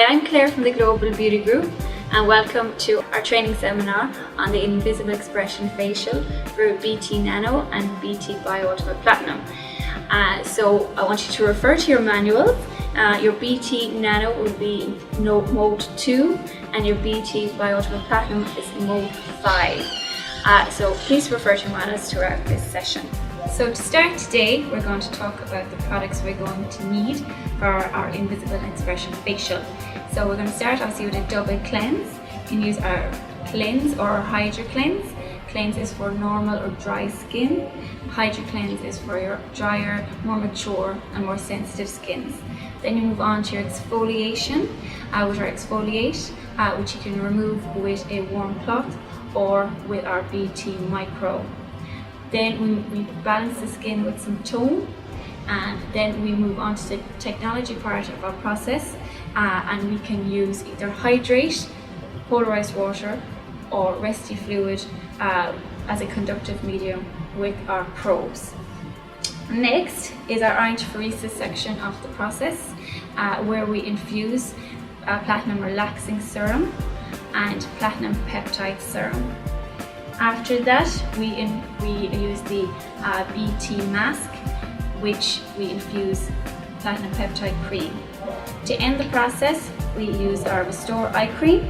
Hi, I'm Claire from the Global Beauty Group and welcome to our training seminar on the Invisible Expression Facial for BT Nano and BT Bio-Ultimate Platinum. So I want you to refer to your manual. Your BT Nano will be mode 2 and your BT Bio-Ultimate Platinum is mode 5. So please refer to your manuals throughout this session. So to start today, we're going to talk about the products we're going to need for our Invisible Expression Facial. So we're going to start obviously with a double cleanse. You can use our cleanse or our Hydro Cleanse. Cleanse is for normal or dry skin. Hydro Cleanse is for your drier, more mature and more sensitive skins. Then you move on to your exfoliation with our exfoliate, which you can remove with a warm cloth or with our BT Micro. Then we balance the skin with some tone, and then we move on to the technology part of our process, and we can use either hydrate, polarized water or resty fluid as a conductive medium with our probes. Next is our iontophoresis section of the process, where we infuse platinum relaxing serum and platinum peptide serum. After that, we use the BT mask, which we infuse platinum peptide cream. To end the process, we use our Restore Eye Cream,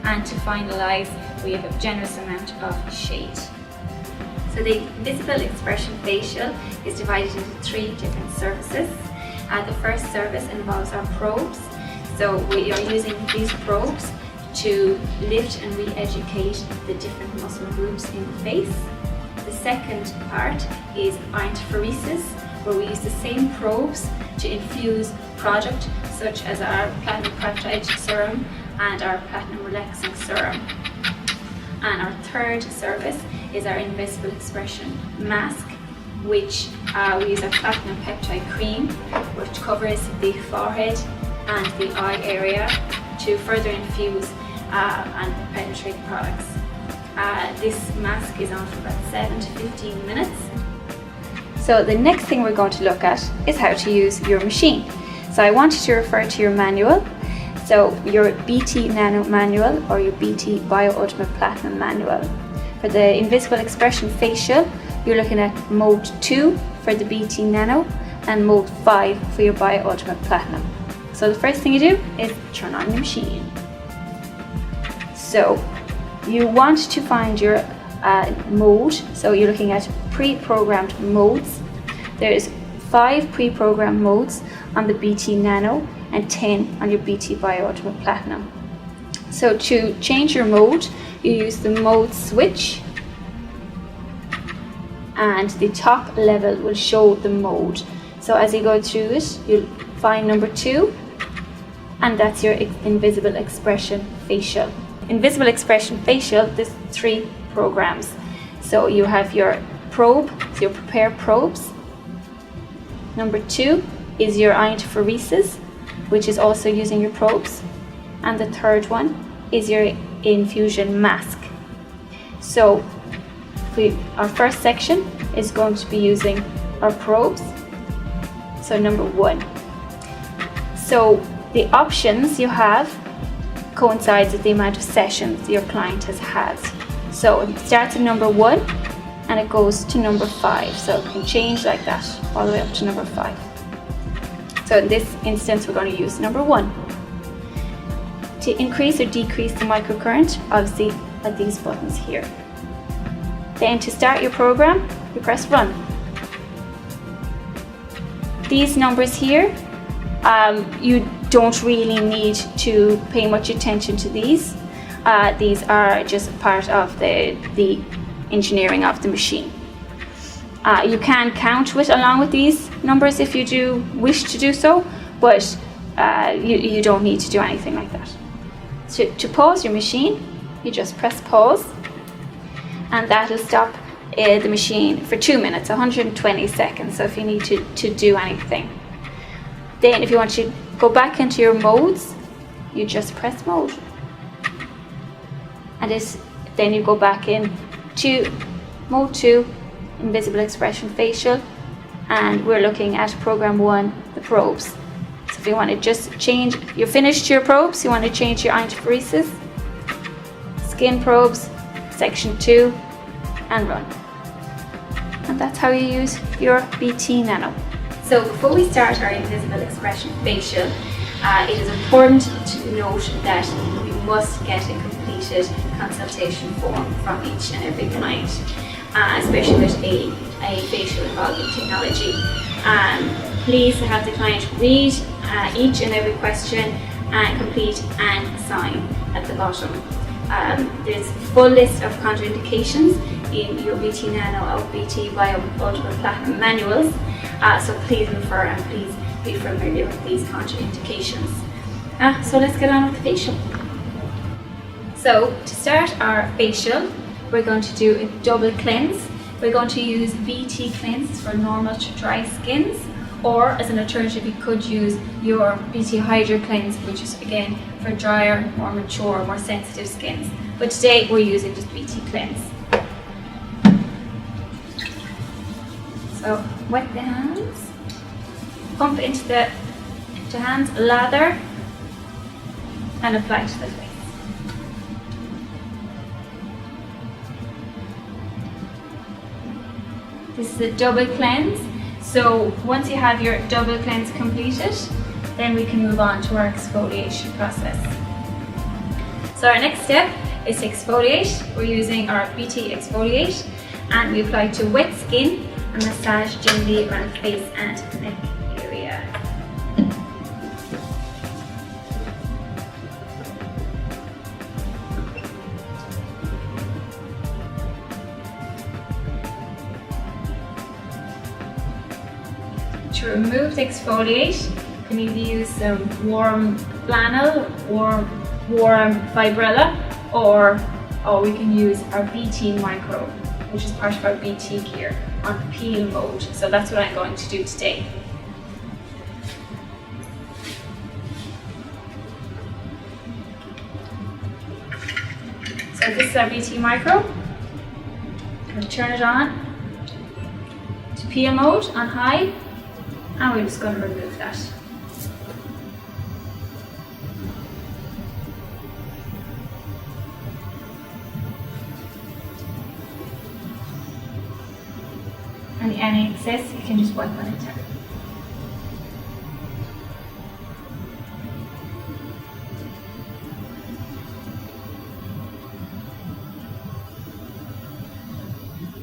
and to finalize, we have a generous amount of shade. So the Invisible Expression Facial is divided into 3 different services. The first service involves our probes. So we are using these probes to lift and re-educate the different muscle groups in the face. The second part is iontophoresis, where we use the same probes to infuse product such as our platinum peptide serum and our platinum relaxing serum. And our third service is our Invisible Expression mask, which we use our platinum peptide cream, which covers the forehead and the eye area to further infuse and penetrate products. This mask is on for about 7 to 15 minutes. So the next thing we're going to look at is how to use your machine. So I want you to refer to your manual. So your BT Nano manual or your BT Bio-Ultimate Platinum manual. For the Invisible Expression Facial, you're looking at mode 2 for the BT Nano and mode 5 for your Bio-Ultimate Platinum. So the first thing you do is turn on your machine. So you want to find your mode, so you're looking at pre-programmed modes. There's 5 pre-programmed modes on the BT Nano and 10 on your BT Bio-Ultimate Platinum. So to change your mode, you use the mode switch, and the top level will show the mode. So as you go through it, you'll find number 2, and that's your Invisible Expression Facial. Invisible Expression Facial, there's 3 programs. So you have your probe, so your prepare probes. Number 2 is your iontophoresis, which is also using your probes. And the third one is your infusion mask. So our first section is going to be using our probes. So number 1. So the options you have coincides with the amount of sessions your client has had. So it starts at number 1 and it goes to number 5. So it can change like that all the way up to number 5. So in this instance, we're going to use number 1. To increase or decrease the microcurrent, obviously at these buttons here. Then to start your program, you press run. These numbers here, you don't really need to pay much attention to these. These are just part of the engineering of the machine. You can count along with these numbers if you do wish to do so, but you don't need to do anything like that. So to pause your machine, you just press pause, and that will stop the machine for 2 minutes, 120 seconds, so if you need to do anything. Then if you want to go back into your modes, you just press mode. And then you go back in to mode 2, Invisible Expression Facial, and we're looking at program 1, the probes. If you want to just change, you're finished your probes, you want to change your iontophoresis, skin probes, section 2, and run. And that's how you use your BT Nano. So before we start our invisible expression facial, it is important to note that we must get a completed consultation form from each and every client, especially with a facial involving technology. Please have the client read each and every question and complete and sign at the bottom. There's a full list of contraindications in your BT Nano or BT Bio-Ultimate Platinum manuals, so please refer and please be familiar with these contraindications. So let's get on with the facial. So to start our facial, we're going to do a double cleanse. We're going to use BT cleanse for normal to dry skins, or as an alternative you could use your BT Hydra cleanse, which is again for drier, more mature, more sensitive skins. But today we're using just BT cleanse. So wet the hands, pump into the hands, lather, and apply to the face. This is a double cleanse. So once you have your double cleanse completed, then we can move on to our exfoliation process. So our next step is to exfoliate. We're using our BT Exfoliate, and we apply to wet skin and massage gently around the face and neck area. To remove the exfoliate, you can either use some warm flannel or warm fibrella, or we can use our BT Micro, which is part of our BT gear, on peel mode. So that's what I'm going to do today. So this is our BT Micro. We'll turn it on to peel mode on high, and we're just going to remove that. And any excess you can just wipe on it down.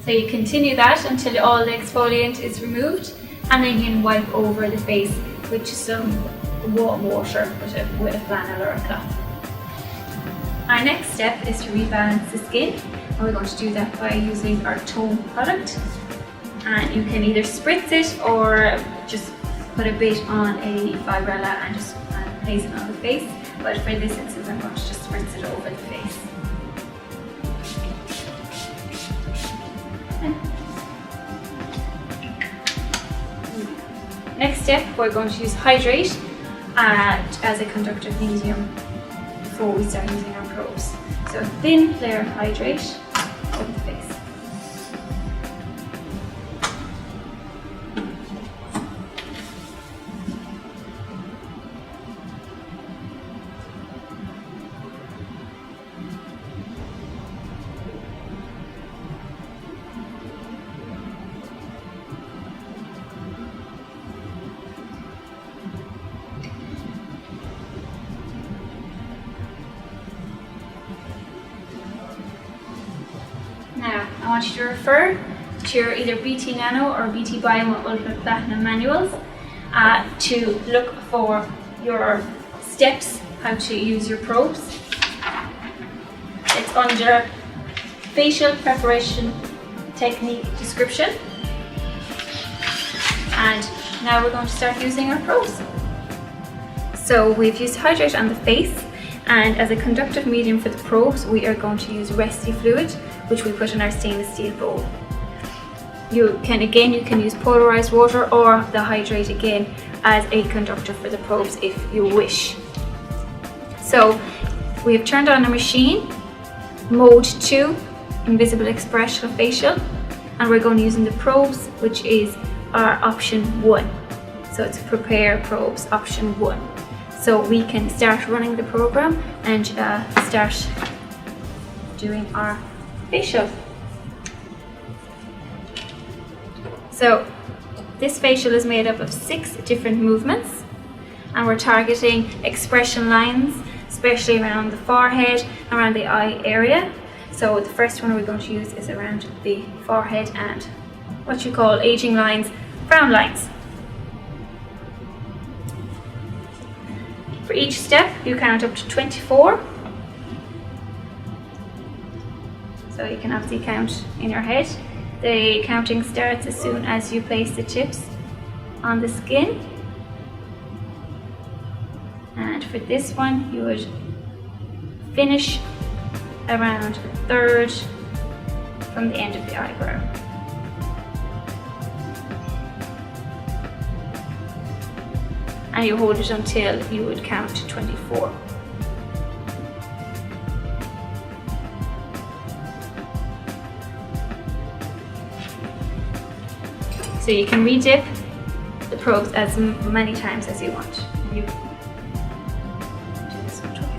So you continue that until all the exfoliant is removed, and then you can wipe over the face with some warm water with a flannel or a cloth. Our next step is to rebalance the skin, and we're going to do that by using our tone product. And you can either spritz it or just put a bit on a fibrella and just place it on the face. But for this instance, I'm going to just spritz it over the face. Next step, we're going to use hydrate as a conductive medium before we start using our probes. So a thin layer of hydrate over the face. Now, I want you to refer to your either BT Nano or BT Bio-Ultimate Platinum manuals to look for your steps, how to use your probes. It's under Facial Preparation Technique Description. And now we're going to start using our probes. So we've used hydrate on the face, and as a conductive medium for the probes, we are going to use Resty fluid, which we put in our stainless steel bowl. You can use polarized water or the hydrate again as a conductor for the probes if you wish. So we have turned on the machine, mode 2, invisible expression facial, and we're going to use in the probes, which is our option 1. So it's prepare probes option 1. So we can start running the program and start doing our facial. So this facial is made up of 6 different movements, and we're targeting expression lines, especially around the forehead, around the eye area. So the first one we're going to use is around the forehead and what you call aging lines, frown lines. For each step, you count up to 24. So you can obviously count in your head. The counting starts as soon as you place the tips on the skin. And for this one, you would finish around a third from the end of the eyebrow. And you hold it until you would count to 24. So you can re-dip the probes as many times as you want. And you do this one twice.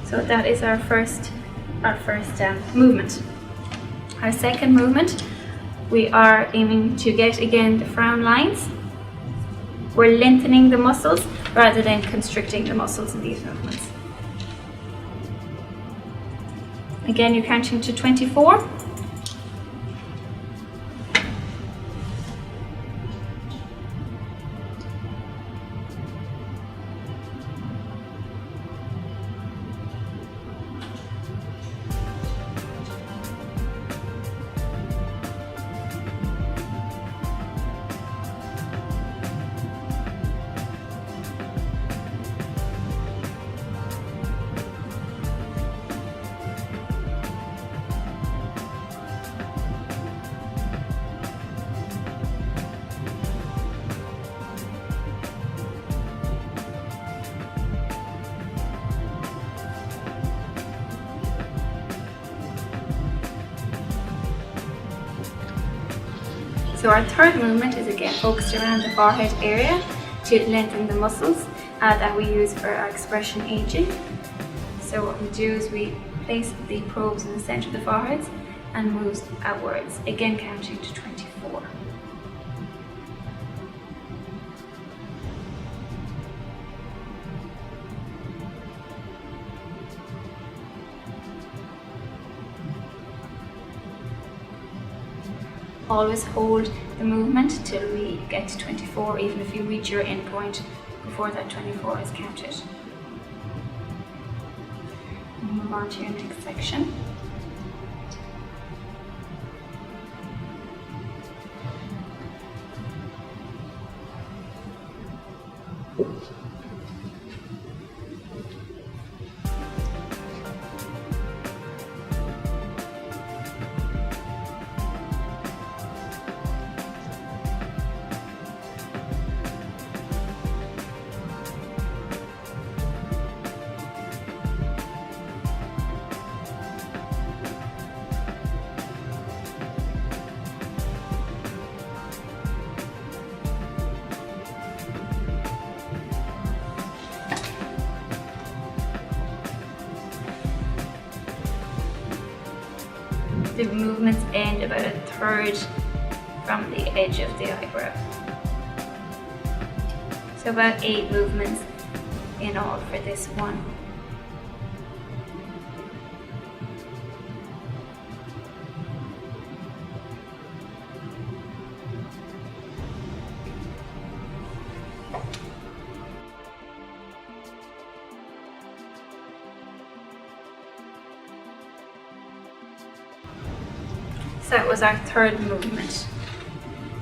So that is our first movement. Our second movement, we are aiming to get again the frown lines. We're lengthening the muscles rather than constricting the muscles in these movements. Again, you're counting to 24. So our third movement is again focused around the forehead area to lengthen the muscles that we use for our expression aging. So what we do is we place the probes in the center of the forehead and moves outwards, again counting to 24. Always hold the movement till we get to 24, even if you reach your end point before that 24 is counted. And move on to your next section. The movements end about a third from the edge of the eyebrow. So about 8 movements in all for this one. So that was our third movement.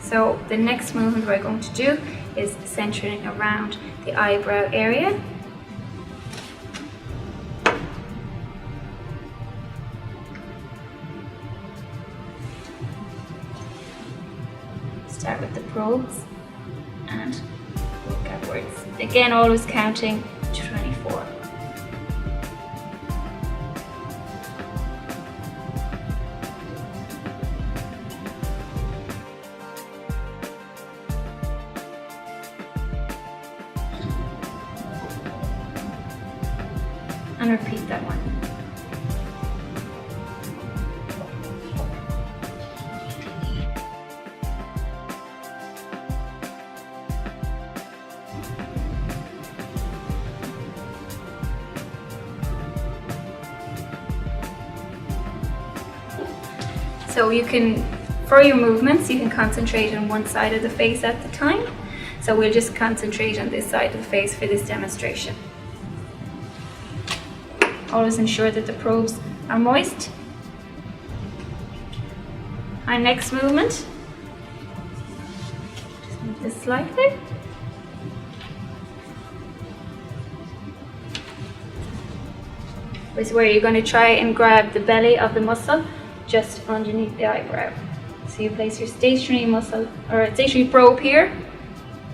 So the next movement we're going to do is centering around the eyebrow area. probes and look upwards. Again, always counting to 24. And repeat that one. So you can, for your movements, you can concentrate on one side of the face at the time. So we'll just concentrate on this side of the face for this demonstration. Always ensure that the probes are moist. Our next movement, just move this slightly. Is where you're going to try and grab the belly of the muscle just underneath the eyebrow. So you place your stationary muscle or stationary probe here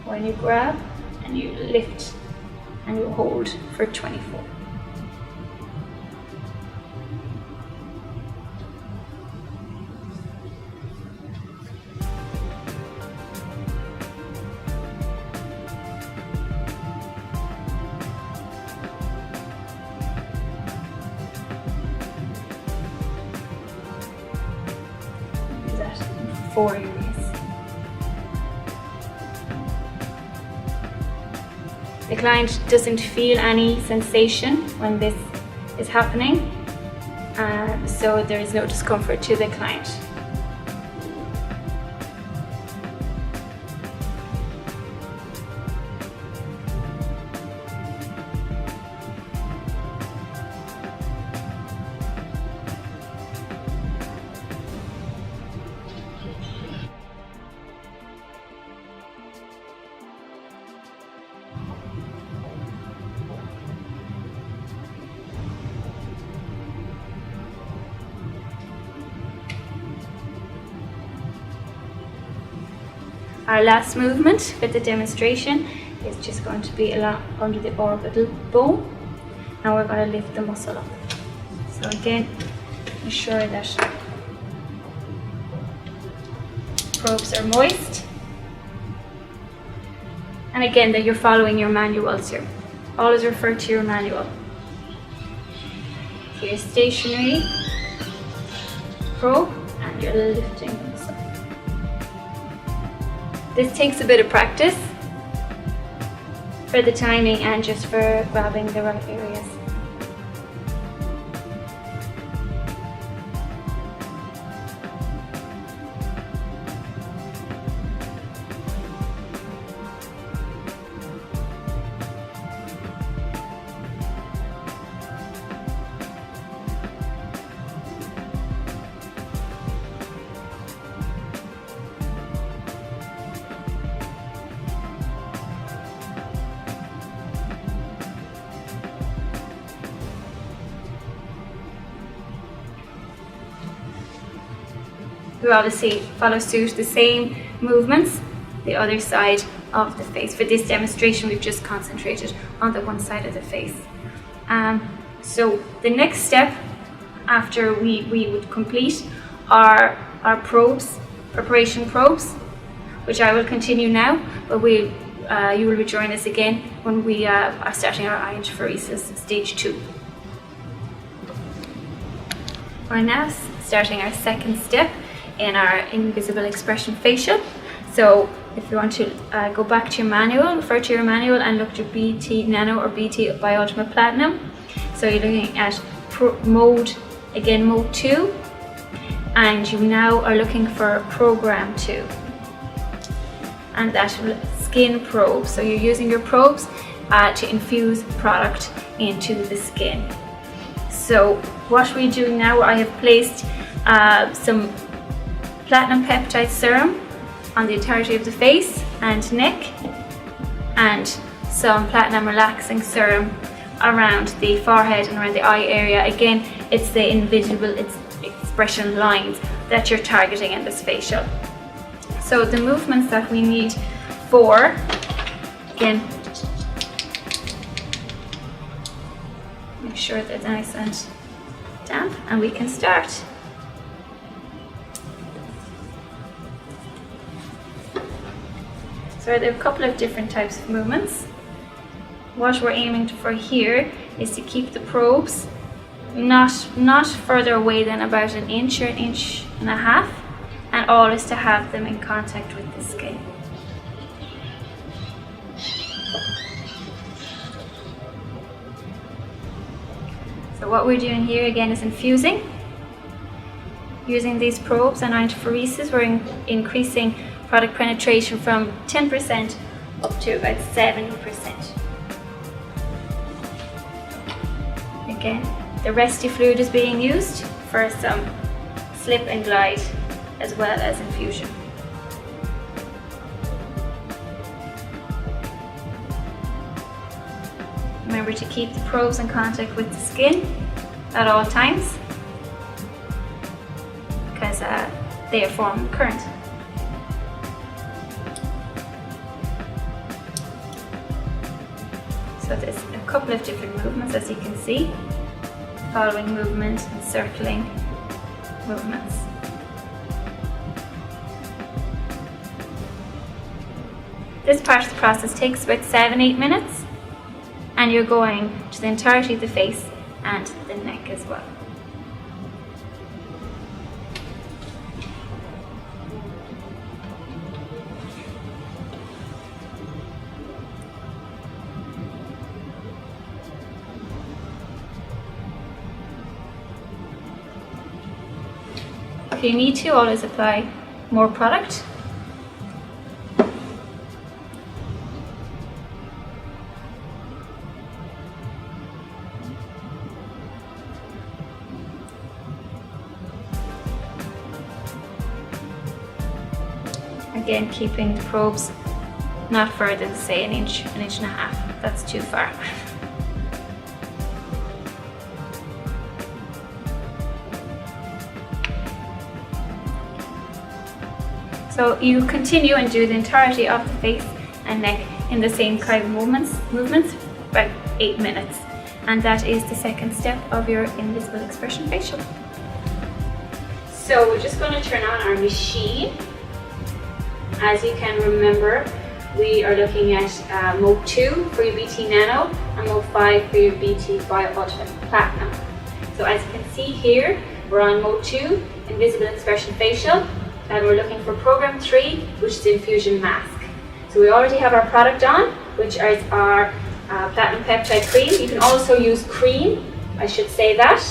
when you grab, and you lift and you hold for 24. Four areas. The client doesn't feel any sensation when this is happening, so there is no discomfort to the client. Our last movement for the demonstration is just going to be along under the orbital bone, and we're going to lift the muscle up. So again, ensure that probes are moist, and again that you're following your manuals here. Always refer to your manual. So your stationary probe and you're lifting the muscle. This takes a bit of practice for the timing and just for grabbing the right areas. We obviously follow suit the same movements the other side of the face. For this demonstration, we've just concentrated on the one side of the face. So the next step after we would complete our probes, preparation probes, which I will continue now, but you will rejoin us again when we are starting our iontophoresis stage 2. We're now starting our second step in our invisible expression facial. So if you want to go back to your manual, refer to your manual and look to BT Nano or BT Bio-Ultimate Platinum. So you're looking at mode 2, and you now are looking for program 2, and that skin probe. So you're using your probes to infuse product into the skin. So what we're doing now, I have placed some platinum peptide serum on the entirety of the face and neck, and some platinum relaxing serum around the forehead and around the eye area. Again, it's the invisible expression lines that you're targeting in this facial. So the movements that we need for, again, make sure they're nice and damp, and we can start. So there are a couple of different types of movements. What we're aiming for here is to keep the probes not further away than about an inch or an inch and a half, and always to have them in contact with the skin. So what we're doing here again is infusing. Using these probes and iontophoresis, we're increasing product penetration from 10% up to about 70%. Again, the resty fluid is being used for some slip and glide as well as infusion. Remember to keep the probes in contact with the skin at all times, because they are forming current. So there's a couple of different movements, as you can see, following movement and circling movements. This part of the process takes about 7-8 minutes, and you're going to the entirety of the face and the neck as well. If you need to, always apply more product. Again, keeping the probes not further than, say, an inch and a half. That's too far. So you continue and do the entirety of the face and neck in the same kind of movements, about 8 minutes. And that is the second step of your invisible expression facial. So we're just going to turn on our machine. As you can remember, we are looking at mode 2 for your BT Nano and mode 5 for your BT Bio-Ultimate Platinum. So as you can see here, we're on mode 2, invisible expression facial. And we're looking for program 3, which is infusion mask. So we already have our product on, which is our platinum peptide cream. You can also use cream, I should say that.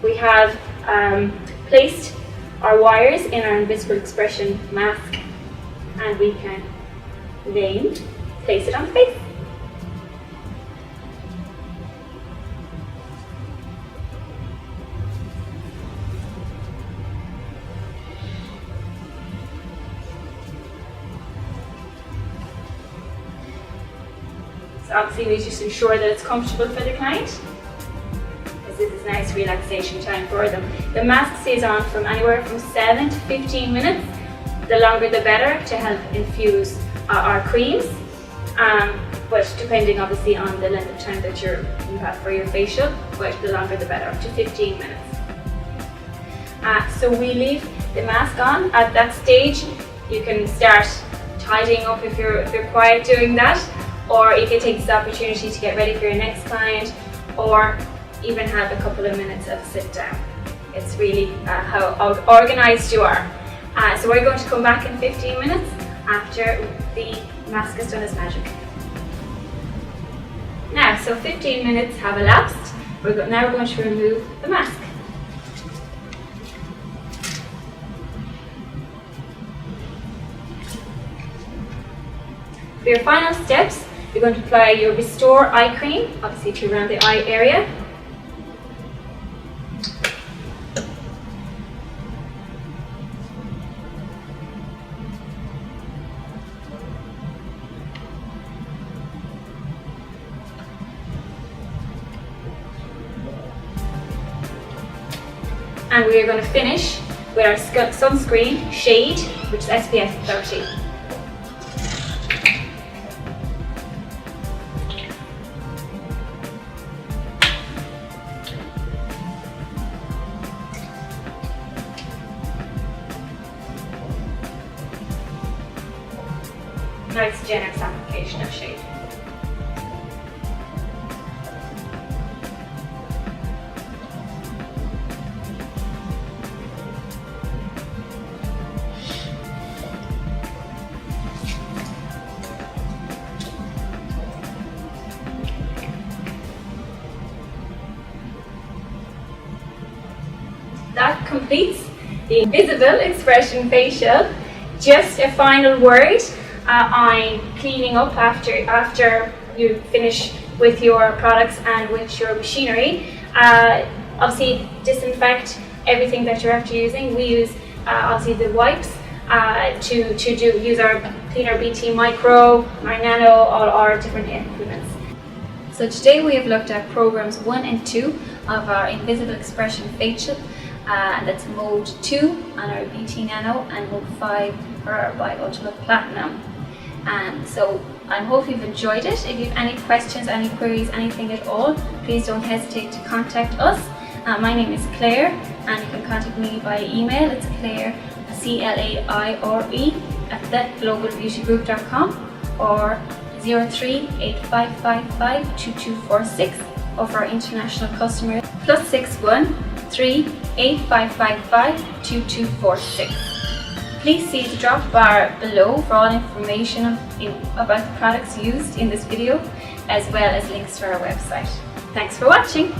We have placed our wires in our invisible expression mask, and we can then place it on the face. So obviously we just ensure that it's comfortable for the client, as this is a nice relaxation time for them. The mask stays on from anywhere from 7 to 15 minutes. The longer the better, to help infuse our creams, but depending obviously on the length of time that you have for your facial, but the longer the better, up to 15 minutes. So we leave the mask on. At that stage, you can start tidying up if you're quiet doing that, or you can take this opportunity to get ready for your next client, or even have a couple of minutes of sit down. It's really how organized you are. So we're going to come back in 15 minutes after the mask has done its magic. Now, so 15 minutes have elapsed. Now we're going to remove the mask. For your final steps, you're going to apply your Restore Eye Cream, obviously to around the eye area. And we are going to finish with our sunscreen shade which is SPF 30. Nice generous application of shade. That completes the Invisible Expression Facial. Just a final word on cleaning up after you finish with your products and with your machinery. Obviously disinfect everything that you're after using. We use obviously the wipes to use our cleaner BT Micro, our Nano, all our different implements. So today we have looked at programs 1 and 2 of our Invisible Expression Facial, and that's mode 2 on our BT Nano and mode 5 for our Bio-Ultimate Platinum. So I hope you've enjoyed it. If you have any questions, any queries, anything at all, please don't hesitate to contact us. My name is Claire, and you can contact me by email. It's Claire, CLAIRE at thetglobalbeautygroup.com or 0385552246, or for our international customers +61 38555 2246. Please see the drop bar below for all information about the products used in this video, as well as links to our website. Thanks for watching!